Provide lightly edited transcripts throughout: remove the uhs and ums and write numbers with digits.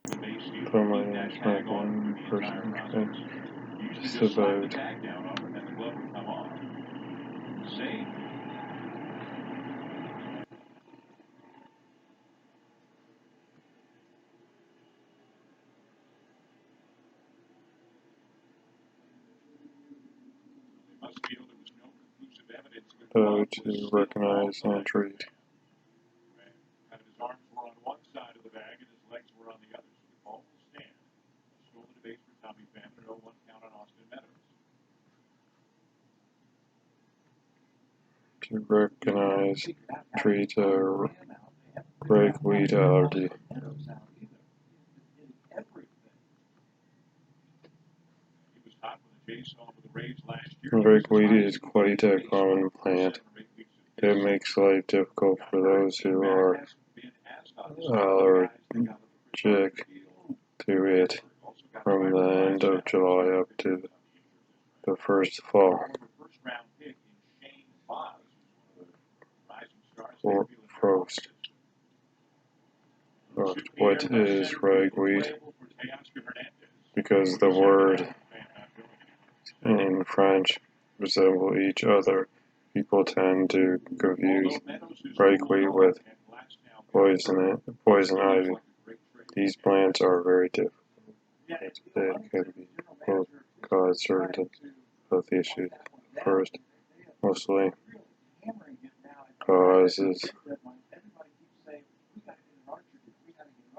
For my name is Michael, one person, and just about to recognize and treat. To recognize, treat a ragweed allergy. Ragweed is quite a common plant. It makes life difficult for those who are allergic to it from the end of July up to the first fall. Frost. What is ragweed? Because the word in French resemble each other, people tend to confuse ragweed with poison ivy. These plants are very difficult. They can both cause certain health issues. First, mostly causes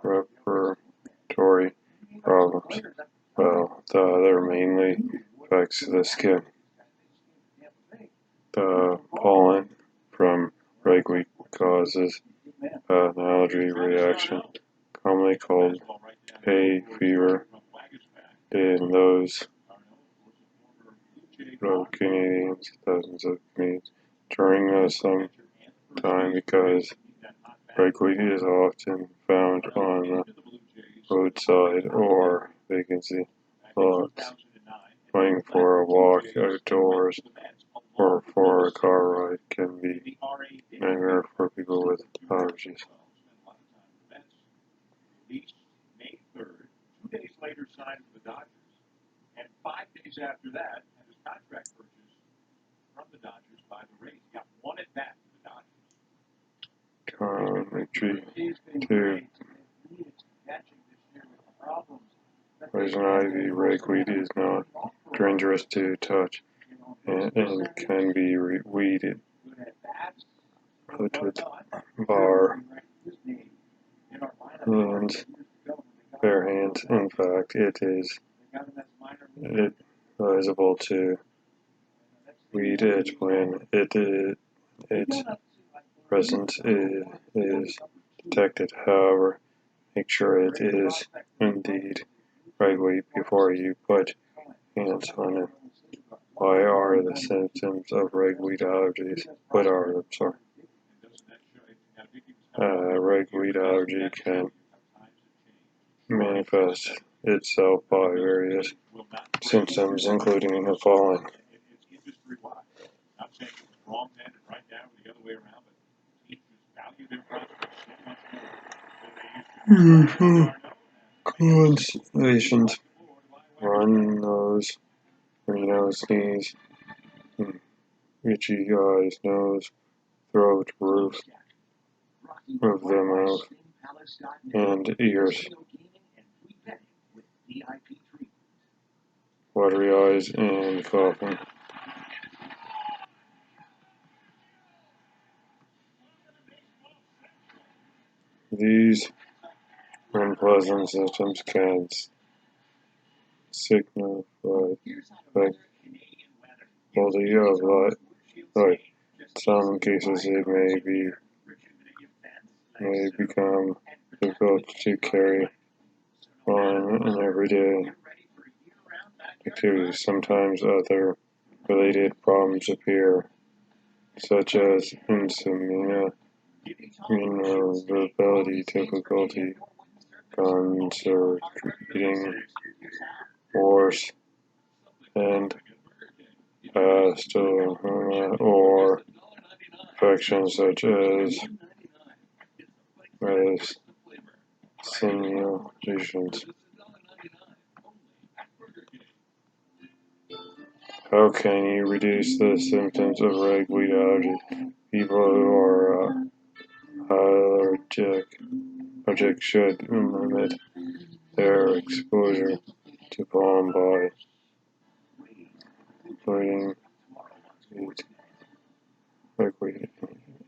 respiratory problems, while the other mainly affects the skin. The pollen from ragweed causes an allergy reaction, commonly called hay fever, in those of Canadians, thousands of Canadians, during the summertime because ragweed is often found on the roadside or vacancy lots. Going for a walk outdoors or for a car ride can be a nightmare for people with allergies. To poison ivy, ragweed is not dangerous to touch and can be weeded with bare hands. In fact, it is advisable to weed it when its presence is detected. However, make sure it is indeed ragweed before you put hands on it. Why are the symptoms of ragweed allergies? What are them? Sorry. Ragweed allergy can manifest itself by various symptoms, including the following. Constellations, run nose, sneeze, itchy eyes, nose, throat, roof of the mouth, and ears, watery eyes, and coughing. These unpleasant symptoms can signify quality of life. In some cases, it may become difficult to carry on an everyday activities. Sometimes other related problems appear, such as insomnia, irritability, difficulty concentrating, worse, and stoma or infections such as simulations. How can you reduce the symptoms of ragweed allergy? People who are allergic should limit their exposure to pollen by avoiding ragweed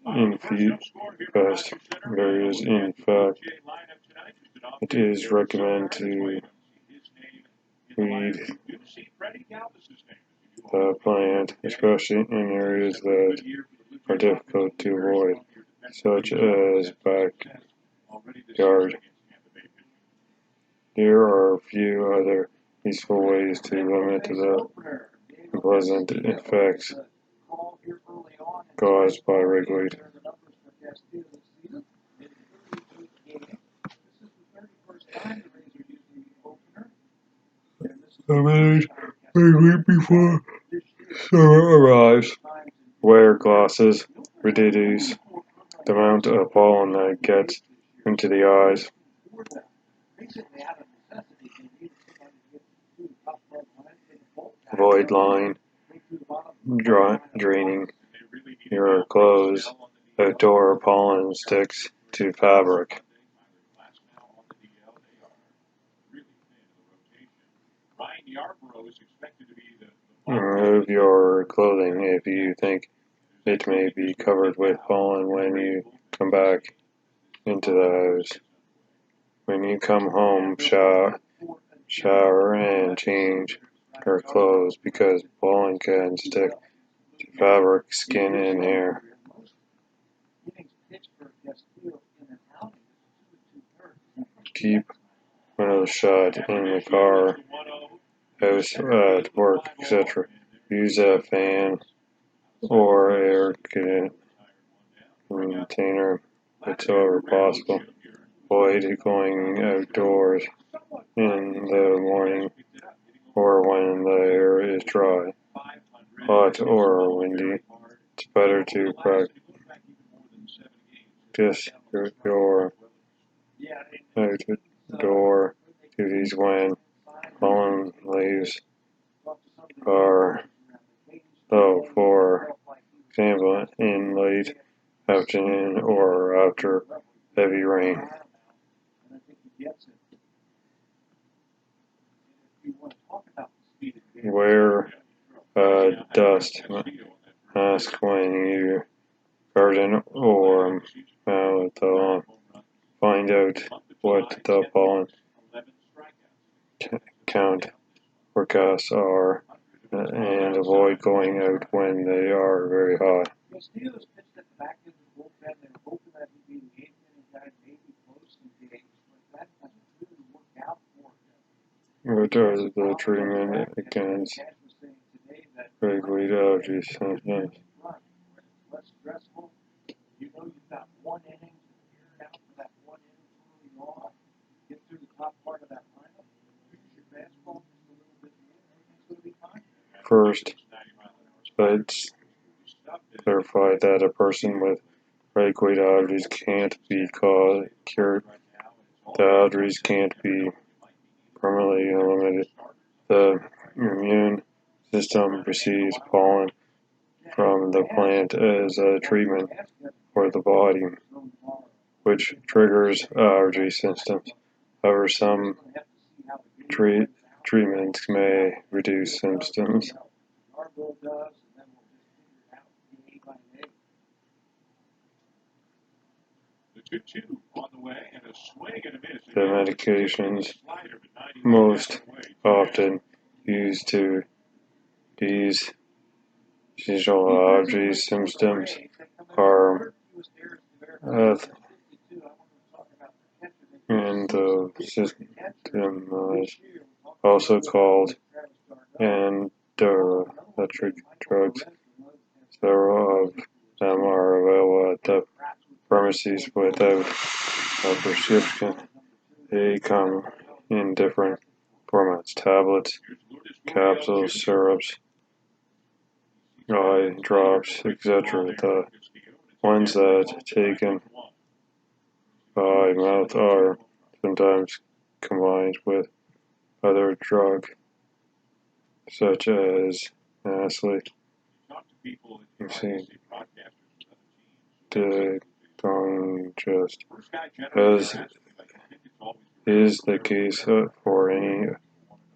infest areas. In fact, it is recommended to weed the plant, especially in areas that are difficult to avoid, such as backyard. Here are a few other useful ways to limit the unpleasant effects caused by ragweed. Manage ragweed before summer arrives. Wear glasses, reduce the amount of pollen that gets into the eyes. Avoid line draining your clothes. Outdoor pollen sticks to fabric. Remove your clothing if you think it may be covered with pollen when you come back into the house. When you come home, shower and change your clothes because pollen can stick to fabric, skin, and hair. Keep windows shut in the car, house, at work, etc. Use a fan or air container whenever possible. Avoid going outdoors in the morning or when the air is dry, hot, or windy. It's better to practice your outdoor duties when pollen leaves are low, for example, in late afternoon or after heavy rain. Wear a dust mask when you garden or mow the lawn. Find out what the pollen count forecasts are and avoid going out when they are very hot. What are the treatment against ragweed allergy symptoms? First, let's clarify that a person with ragweed allergies can't be cured. The allergies can't be permanently eliminated. The immune system receives pollen from the plant as a treatment for the body, which triggers allergy symptoms. However, some treatments may reduce symptoms. The medications most often used to ease seasonal allergy symptoms are antihistamines, also called anti-electric drugs. Several of them are available at the pharmacies without a prescription. They come in different formats: tablets, capsules, syrups, eye drops, etc. The ones that taken by mouth are sometimes combined with other drugs such as acid. You see, the just as is the case for any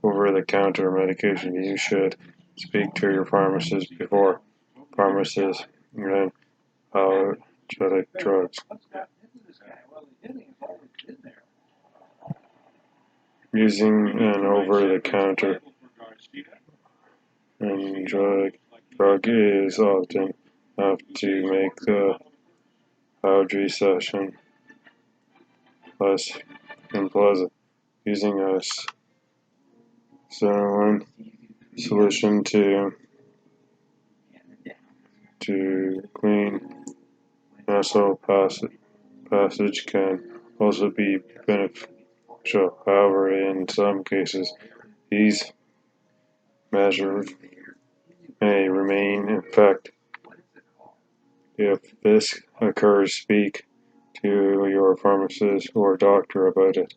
over-the-counter medication, you should speak to your pharmacist before. Pharmacists and allergic drugs. Using an over-the-counter drug is often enough to make the allergy session less unpleasant. Using a saline solution to clean nasal passage can also be beneficial. However, in some cases, these measures may remain in effect. If this occurs, speak to your pharmacist or doctor about it.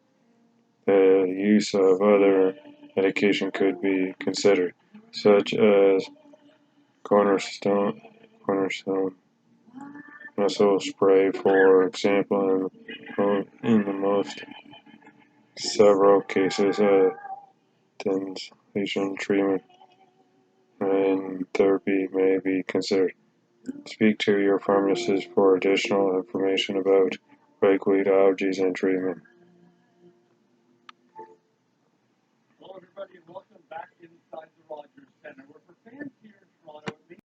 The use of other medication could be considered, such as cornerstone nasal spray, for example. In the most several cases, inhalation treatment and therapy may be considered. Speak to your pharmacist for additional information about ragweed allergies and treatment.